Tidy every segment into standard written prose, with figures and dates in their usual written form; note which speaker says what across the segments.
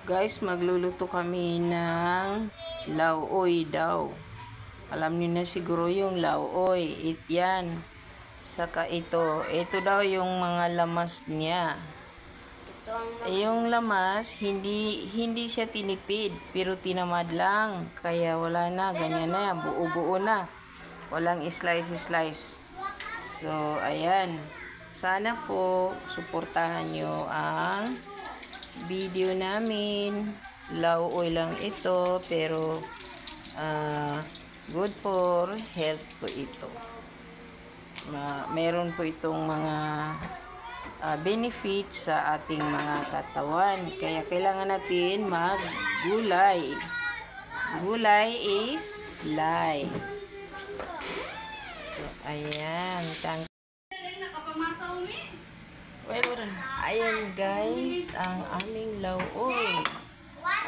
Speaker 1: Guys, magluluto kami ng lauoy daw. Alam niyo na siguro yung lauoy. Yan. Saka ito. Ito daw yung mga lamas niya. Yung lamas, hindi siya tinipid. Pero tinamad lang. Kaya wala na. Ganyan na. Buo-buo na. Walang slice-slice. So, ayan. Sana po, suportahan nyo ang video namin. Lauoy lang ito, pero good for health po ito. Meron po itong mga benefits sa ating mga katawan. Kaya kailangan natin maggulay. Gulay is life. So, ayan. Ayan guys, ang aming lauoy.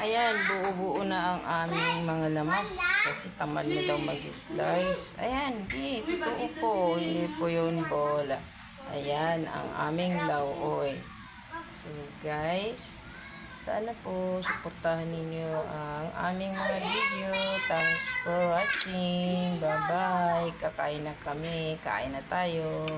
Speaker 1: Ayan, buo-buo na ang aming mga lamas. Kasi tamad na daw mag-slice. Ayan, totoo po. Hindi po yun bola. Ayan, ang aming lauoy. So guys, sana po suportahan ninyo ang aming mga video. Thanks for watching. Bye-bye. Kakain na kami. Kain na tayo.